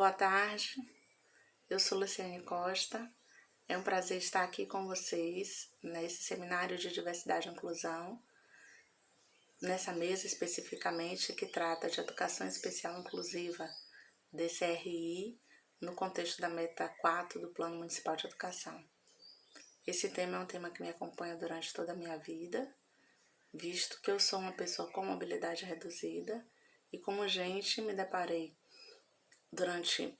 Boa tarde, eu sou Luciane Costa. É um prazer estar aqui com vocês nesse seminário de diversidade e inclusão, nessa mesa especificamente que trata de educação especial inclusiva, DCRI, no contexto da meta 4 do Plano Municipal de Educação. Esse tema é um tema que me acompanha durante toda a minha vida, visto que eu sou uma pessoa com mobilidade reduzida e como gente me deparei durante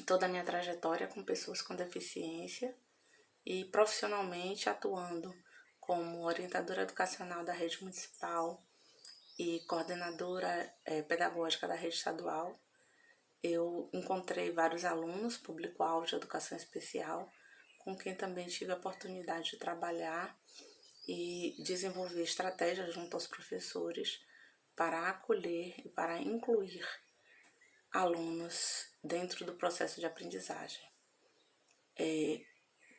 toda a minha trajetória com pessoas com deficiência e profissionalmente atuando como orientadora educacional da rede municipal e coordenadora pedagógica da rede estadual. Eu encontrei vários alunos, público-alvo de educação especial, com quem também tive a oportunidade de trabalhar e desenvolver estratégias junto aos professores para acolher e para incluir alunos dentro do processo de aprendizagem.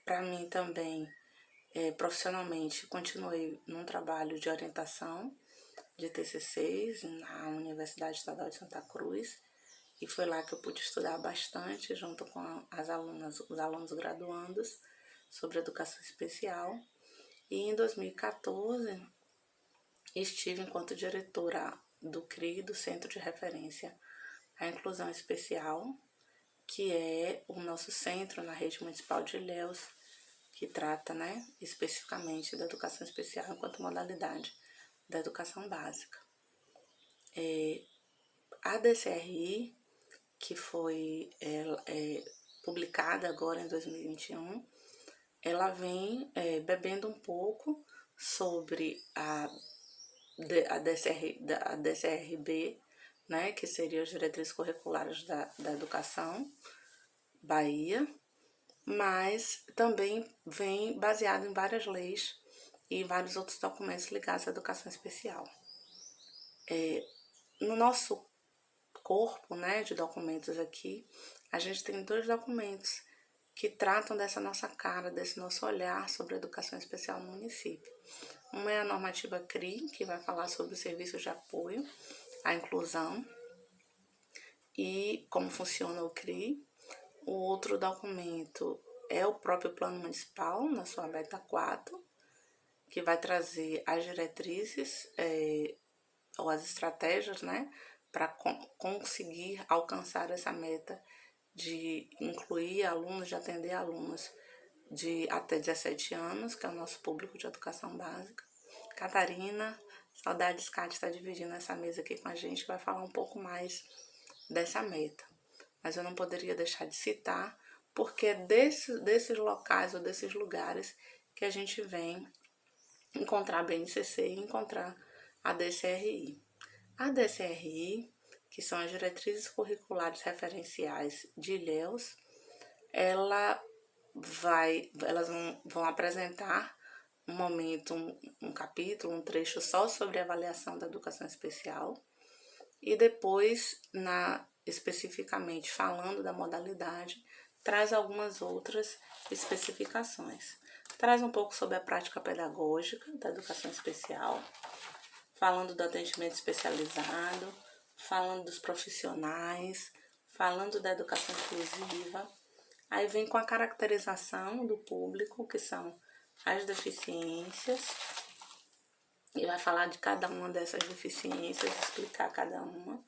Para mim também, profissionalmente, continuei num trabalho de orientação de TCCs na Universidade Estadual de Santa Cruz, e foi lá que eu pude estudar bastante junto com as alunas, os alunos graduandos sobre educação especial. E em 2014 estive enquanto diretora do CRI, do Centro de Referência à Inclusão Especial, que é o nosso centro na rede municipal de Ilhéus, que trata, especificamente da educação especial enquanto modalidade da educação básica. A DCRI, que foi publicada agora em 2021, ela vem bebendo um pouco sobre a DCRB, que seria as diretrizes curriculares da educação, Bahia, mas também vem baseado em várias leis e vários outros documentos ligados à educação especial. No nosso corpo de documentos aqui, a gente tem 2 documentos que tratam dessa nossa cara, desse nosso olhar sobre a educação especial no município. Uma é a normativa CRI, que vai falar sobre os serviços de apoio à inclusão e como funciona o CRI. O outro documento é o próprio Plano Municipal, na sua meta 4, que vai trazer as diretrizes ou as estratégias, para conseguir alcançar essa meta de incluir alunos, de atender alunos de até 17 anos, que é o nosso público de educação básica. Catarina, saudades, Cátia, está dividindo essa mesa aqui com a gente, vai falar um pouco mais dessa meta. Mas eu não poderia deixar de citar, porque é desses locais ou desses lugares que a gente vem encontrar a BNCC e encontrar a DCRI. A DCRI, que são as diretrizes curriculares referenciais de Ilhéus, elas vão apresentar um momento, um capítulo, um trecho só sobre a avaliação da educação especial, e depois, especificamente falando da modalidade, traz algumas outras especificações. Traz um pouco sobre a prática pedagógica da educação especial, falando do atendimento especializado, falando dos profissionais, falando da educação inclusiva. Aí vem com a caracterização do público, que são as deficiências, e vai falar de cada uma dessas deficiências, explicar cada uma.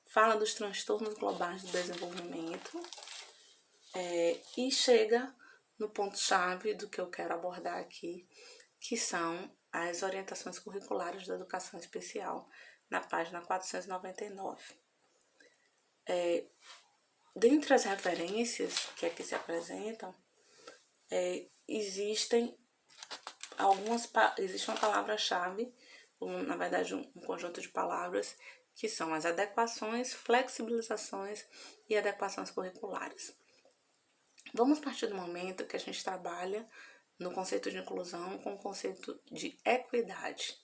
Fala dos transtornos globais do desenvolvimento e chega no ponto-chave do que eu quero abordar aqui, que são as orientações curriculares da educação especial, na página 499. Dentre as referências que aqui se apresentam, existe uma palavra-chave, na verdade um conjunto de palavras, que são as adequações, flexibilizações e adequações curriculares. Vamos partir do momento que a gente trabalha no conceito de inclusão com o conceito de equidade,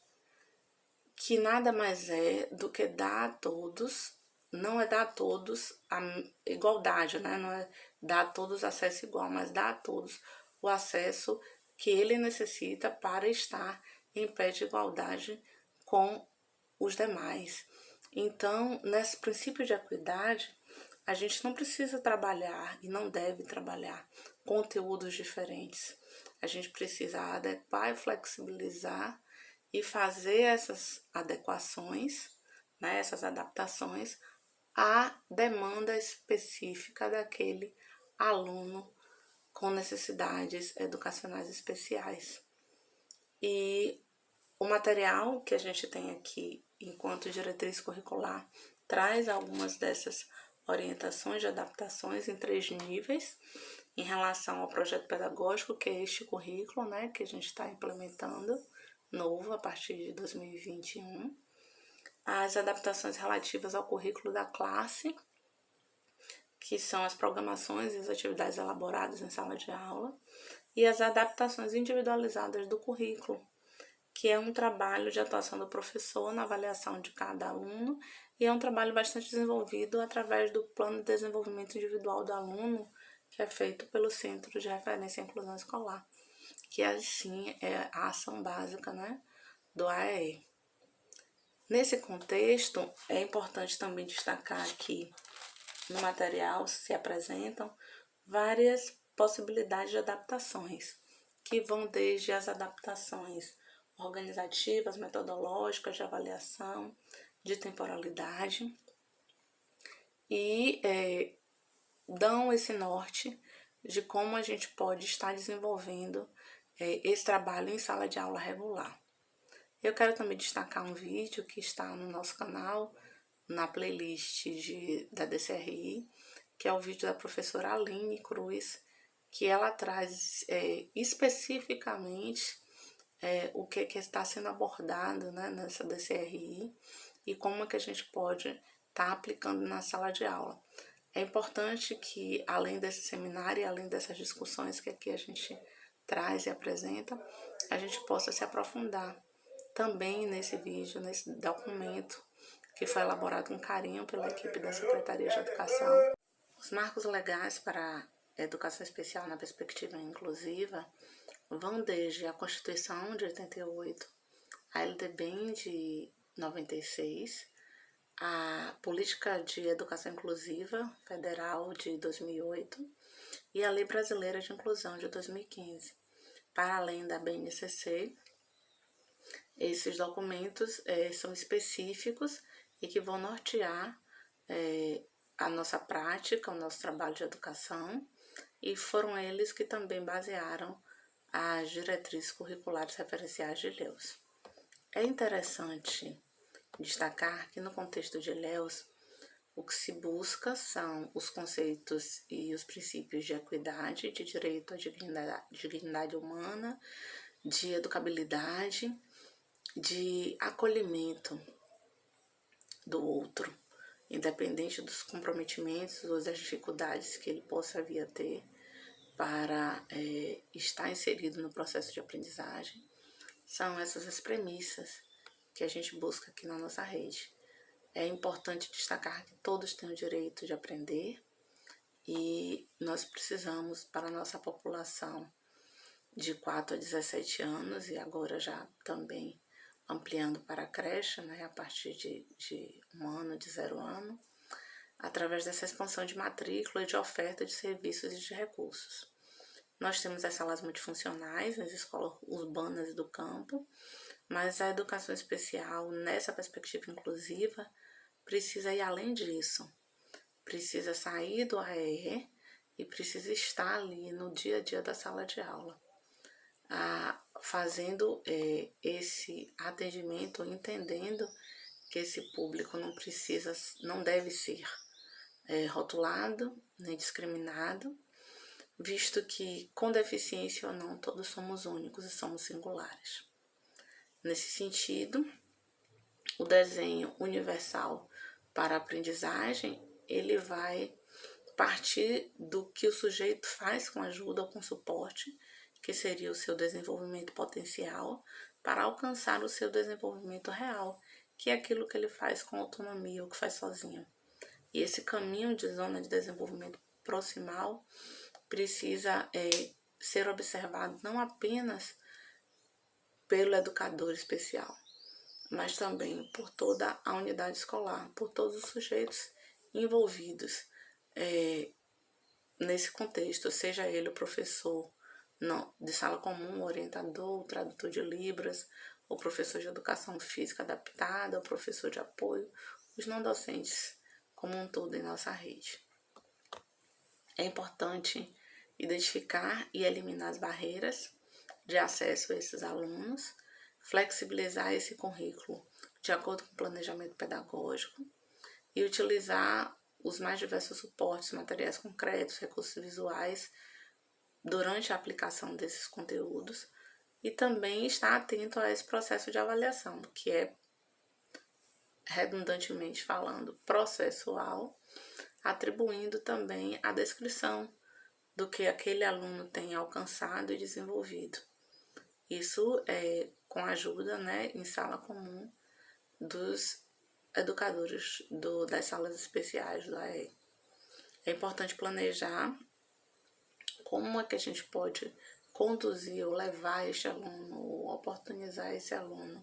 que nada mais é do que dar a todos, não é dar a todos a igualdade, não é dar a todos acesso igual, mas dar a todos o acesso que ele necessita para estar em pé de igualdade com os demais. Então, nesse princípio de equidade, A gente não precisa trabalhar e não deve trabalhar conteúdos diferentes. A gente precisa adequar e flexibilizar e fazer essas adequações, né, essas adaptações à demanda específica daquele aluno com necessidades educacionais especiais. E o material que a gente tem aqui, enquanto diretriz curricular, traz algumas dessas orientações de adaptações em 3 níveis, em relação ao projeto pedagógico, que é este currículo, né, que a gente está implementando, novo, a partir de 2021. As adaptações relativas ao currículo da classe, que são as programações e as atividades elaboradas em sala de aula, e as adaptações individualizadas do currículo, que é um trabalho de atuação do professor na avaliação de cada aluno, e é um trabalho bastante desenvolvido através do plano de desenvolvimento individual do aluno, que é feito pelo Centro de Referência à Inclusão Escolar, que assim é a ação básica, né, do AEE. Nesse contexto, é importante também destacar que no material se apresentam várias possibilidades de adaptações, que vão desde as adaptações organizativas, metodológicas, de avaliação, de temporalidade, e dão esse norte de como a gente pode estar desenvolvendo esse trabalho em sala de aula regular. Eu quero também destacar um vídeo que está no nosso canal, na playlist da DCRI, que é o vídeo da professora Aline Cruz, que ela traz especificamente o que está sendo abordado, né, nessa DCRI e como é que a gente pode estar aplicando na sala de aula. É importante que, além desse seminário e além dessas discussões que aqui a gente traz e apresenta, a gente possa se aprofundar também nesse vídeo, nesse documento que foi elaborado com carinho pela equipe da Secretaria de Educação. Os marcos legais para a educação especial na perspectiva inclusiva vão desde a Constituição de 88, a LDB de 96, a Política de Educação Inclusiva Federal de 2008 e a Lei Brasileira de Inclusão de 2015. Para além da BNCC, esses documentos são específicos e que vão nortear a nossa prática, o nosso trabalho de educação, e foram eles que também basearam as diretrizes curriculares referenciais de Ilhéus. É interessante destacar que no contexto de Ilhéus, o que se busca são os conceitos e os princípios de equidade, de direito à dignidade humana, de educabilidade, de acolhimento do outro, independente dos comprometimentos ou das dificuldades que ele possa vir a ter para estar inserido no processo de aprendizagem. São essas as premissas que a gente busca aqui na nossa rede. É importante destacar que todos têm o direito de aprender e nós precisamos, para a nossa população de 4 a 17 anos, e agora já também ampliando para a creche, né, a partir de 1 ano, de 0 ano, através dessa expansão de matrícula e de oferta de serviços e de recursos. Nós temos as salas multifuncionais nas escolas urbanas e do campo, mas a educação especial, nessa perspectiva inclusiva, precisa ir além disso. Precisa sair do AEE e precisa estar ali no dia a dia da sala de aula, fazendo esse atendimento, entendendo que esse público não deve ser rotulado nem discriminado, visto que, com deficiência ou não, todos somos únicos e somos singulares. Nesse sentido, o desenho universal para a aprendizagem, ele vai partir do que o sujeito faz com ajuda ou com suporte, que seria o seu desenvolvimento potencial, para alcançar o seu desenvolvimento real, que é aquilo que ele faz com autonomia ou que faz sozinho. E esse caminho de zona de desenvolvimento proximal precisa ser observado não apenas pelo educador especial, mas também por toda a unidade escolar, por todos os sujeitos envolvidos nesse contexto, seja ele o professor de sala comum, orientador, tradutor de Libras, o professor de educação física adaptada, o professor de apoio, os não docentes como um todo em nossa rede. É importante identificar e eliminar as barreiras de acesso a esses alunos, flexibilizar esse currículo de acordo com o planejamento pedagógico e utilizar os mais diversos suportes, materiais concretos, recursos visuais durante a aplicação desses conteúdos e também estar atento a esse processo de avaliação, que é, redundantemente falando, processual, atribuindo também a descrição do que aquele aluno tem alcançado e desenvolvido. Isso é com a ajuda, em sala comum, dos educadores das salas especiais do AE. É importante planejar como é que a gente pode conduzir ou levar este aluno, ou oportunizar esse aluno,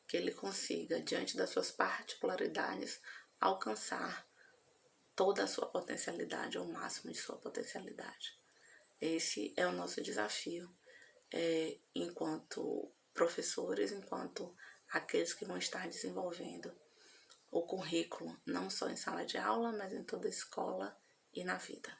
que ele consiga, diante das suas particularidades, alcançar toda a sua potencialidade, ou o máximo de sua potencialidade. Esse é o nosso desafio, enquanto professores, enquanto aqueles que vão estar desenvolvendo o currículo, não só em sala de aula, mas em toda a escola e na vida.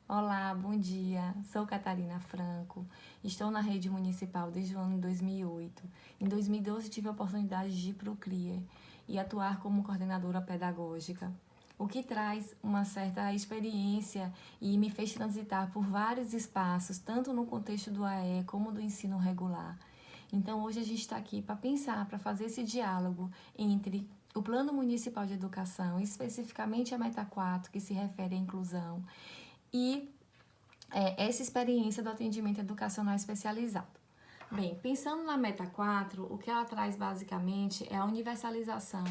Olá, bom dia. Sou Catarina Franco. Estou na rede municipal desde o ano 2008. Em 2012 tive a oportunidade de ir para o CRIE e atuar como coordenadora pedagógica, o que traz uma certa experiência e me fez transitar por vários espaços, tanto no contexto do AE como do ensino regular. Então hoje a gente está aqui para pensar, para fazer esse diálogo entre o Plano Municipal de Educação, especificamente a Meta 4, que se refere à inclusão, e essa experiência do atendimento educacional especializado. Bem, pensando na Meta 4, o que ela traz basicamente é a universalização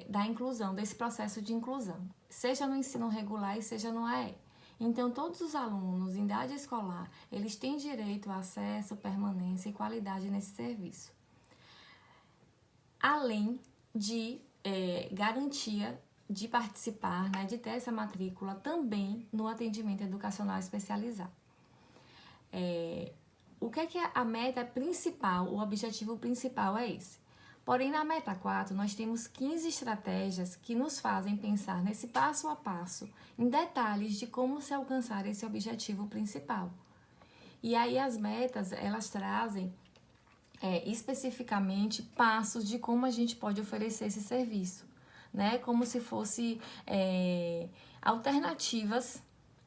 da inclusão, desse processo de inclusão, seja no ensino regular e seja no AE. Então, todos os alunos em idade escolar, eles têm direito a acesso, permanência e qualidade nesse serviço. Além de garantia de participar, de ter essa matrícula também no atendimento educacional especializado. O que é a meta principal, o objetivo principal é esse. Porém, na Meta 4, nós temos 15 estratégias que nos fazem pensar nesse passo a passo, em detalhes de como se alcançar esse objetivo principal. E aí as metas, elas trazem especificamente passos de como a gente pode oferecer esse serviço, como se fosse alternativas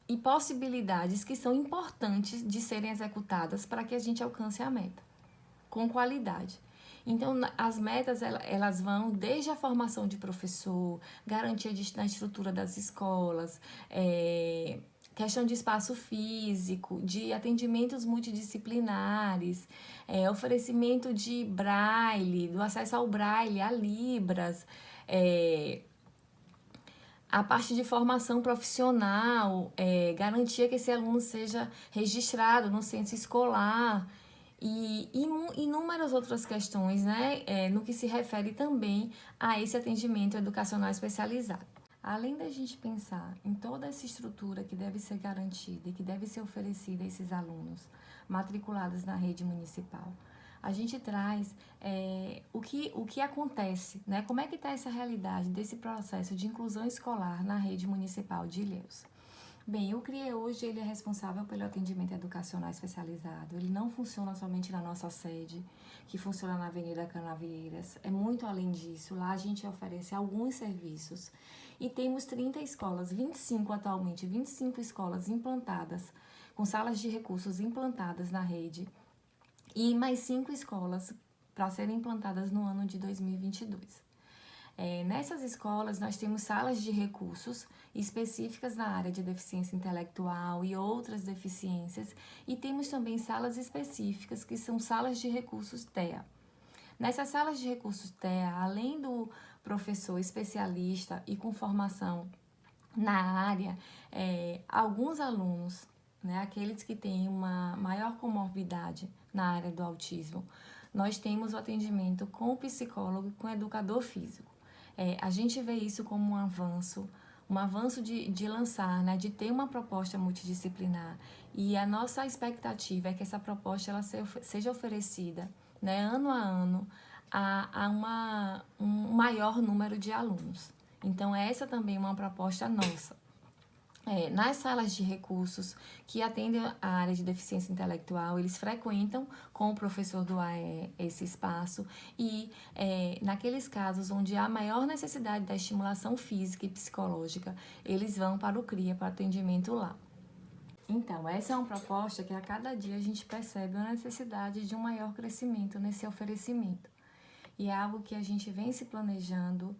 e possibilidades que são importantes de serem executadas para que a gente alcance a meta com qualidade. Então, as metas, elas vão desde a formação de professor, garantia na estrutura das escolas, questão de espaço físico, de atendimentos multidisciplinares, oferecimento de braille, do acesso ao braille, a Libras, a parte de formação profissional, garantia que esse aluno seja registrado no censo escolar e inúmeras outras questões, no que se refere também a esse atendimento educacional especializado. Além da gente pensar em toda essa estrutura que deve ser garantida e que deve ser oferecida a esses alunos matriculados na rede municipal, a gente traz o que acontece, como é que está essa realidade desse processo de inclusão escolar na rede municipal de Ilhéus. Bem, o CRIE hoje ele é responsável pelo atendimento educacional especializado. Ele não funciona somente na nossa sede, que funciona na Avenida Canavieiras. É muito além disso. Lá a gente oferece alguns serviços. E temos 30 escolas, 25 atualmente, 25 escolas implantadas, com salas de recursos implantadas na rede. E mais 5 escolas para serem implantadas no ano de 2022. Nessas escolas, nós temos salas de recursos específicas na área de deficiência intelectual e outras deficiências, e temos também salas específicas, que são salas de recursos TEA. Nessas salas de recursos TEA, além do professor especialista e com formação na área, alguns alunos, aqueles que têm uma maior comorbidade na área do autismo, nós temos o atendimento com o psicólogo e com o educador físico. A gente vê isso como um avanço avanço de lançar, né, de ter uma proposta multidisciplinar. E a nossa expectativa é que essa proposta ela seja oferecida, né, ano a ano a um maior número de alunos. Então, essa também é uma proposta nossa. Nas salas de recursos que atendem a área de deficiência intelectual, eles frequentam com o professor do AE esse espaço e naqueles casos onde há maior necessidade da estimulação física e psicológica, eles vão para o CRIA, para atendimento lá. Então, essa é uma proposta que a cada dia a gente percebe a necessidade de um maior crescimento nesse oferecimento. E é algo que a gente vem se planejando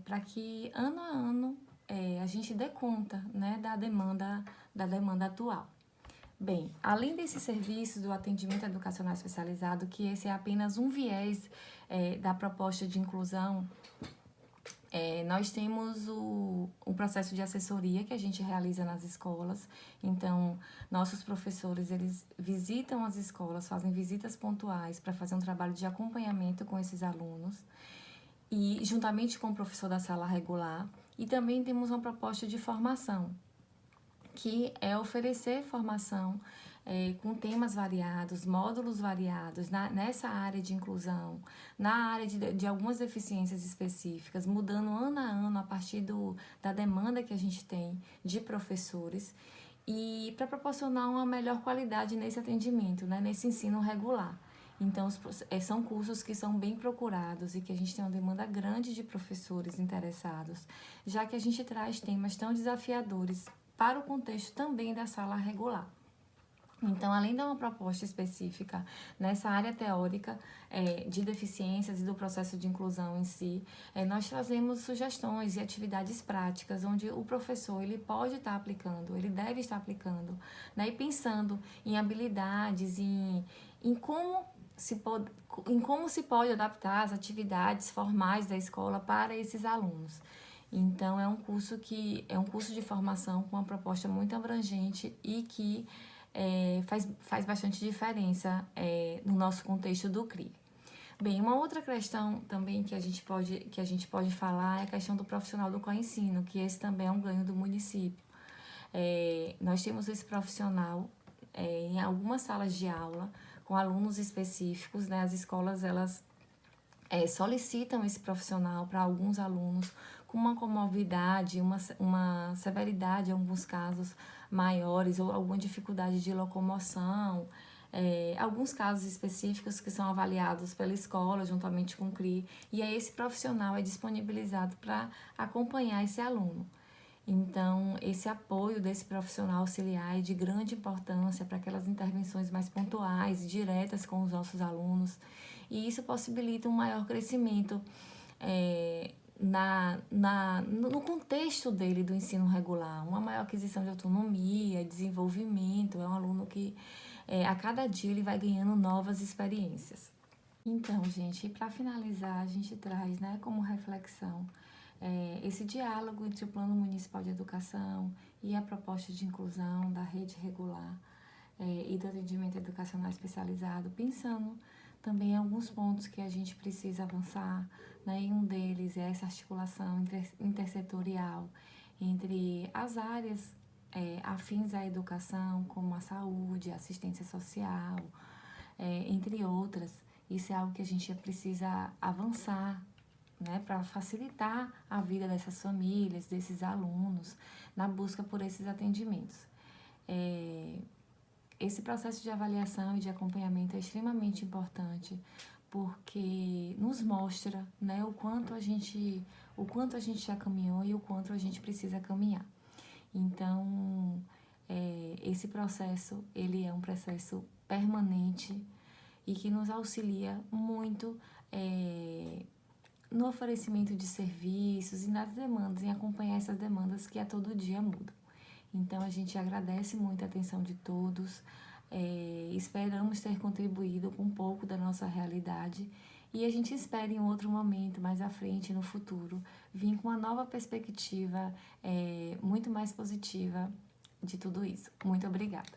para que, ano a ano, a gente dê conta, né, da demanda atual. Bem, além desses serviços do atendimento educacional especializado, que esse é apenas um viés da proposta de inclusão, nós temos o processo de assessoria que a gente realiza nas escolas. Então, nossos professores, eles visitam as escolas, fazem visitas pontuais para fazer um trabalho de acompanhamento com esses alunos e juntamente com o professor da sala regular. E também temos uma proposta de formação, que é oferecer formação com temas variados, módulos variados nessa área de inclusão, na área de algumas deficiências específicas, mudando ano a ano a partir da demanda que a gente tem de professores e para proporcionar uma melhor qualidade nesse atendimento, né, nesse ensino regular. Então, são cursos que são bem procurados e que a gente tem uma demanda grande de professores interessados, já que a gente traz temas tão desafiadores para o contexto também da sala regular. Então, além de uma proposta específica nessa área teórica de deficiências e do processo de inclusão em si, nós trazemos sugestões e atividades práticas onde o professor ele pode estar aplicando, ele deve estar aplicando, né, e pensando em habilidades, em como se pode adaptar as atividades formais da escola para esses alunos. Então, é um curso de formação com uma proposta muito abrangente e que faz bastante diferença no nosso contexto do CRI. Bem, uma outra questão também que a gente pode falar é a questão do profissional do coensino, que esse também é um ganho do município. Nós temos esse profissional em algumas salas de aula, com alunos específicos, né? As escolas, elas solicitam esse profissional para alguns alunos com uma comorbidade, uma severidade, em alguns casos, maiores, ou alguma dificuldade de locomoção, alguns casos específicos que são avaliados pela escola, juntamente com o CRI, e aí esse profissional é disponibilizado para acompanhar esse aluno. Então, esse apoio desse profissional auxiliar é de grande importância para aquelas intervenções mais pontuais e diretas com os nossos alunos, e isso possibilita um maior crescimento no contexto dele do ensino regular, uma maior aquisição de autonomia, desenvolvimento. É um aluno que a cada dia ele vai ganhando novas experiências. Então, gente, para finalizar, a gente traz, né, como reflexão esse diálogo entre o Plano Municipal de Educação e a proposta de inclusão da rede regular e do atendimento educacional especializado, pensando também em alguns pontos que a gente precisa avançar, né? E um deles é essa articulação intersetorial entre as áreas afins à educação, como a saúde, a assistência social, entre outras. Isso é algo que a gente precisa avançar, né, para facilitar a vida dessas famílias, desses alunos, na busca por esses atendimentos. Esse processo de avaliação e de acompanhamento é extremamente importante, porque nos mostra, né, o quanto a gente já caminhou e o quanto a gente precisa caminhar. Então, esse processo, ele é um processo permanente e que nos auxilia muito no oferecimento de serviços e nas demandas, em acompanhar essas demandas que a todo dia mudam. Então, a gente agradece muito a atenção de todos, esperamos ter contribuído com um pouco da nossa realidade e a gente espera em outro momento, mais à frente, no futuro, vir com uma nova perspectiva muito mais positiva de tudo isso. Muito obrigada.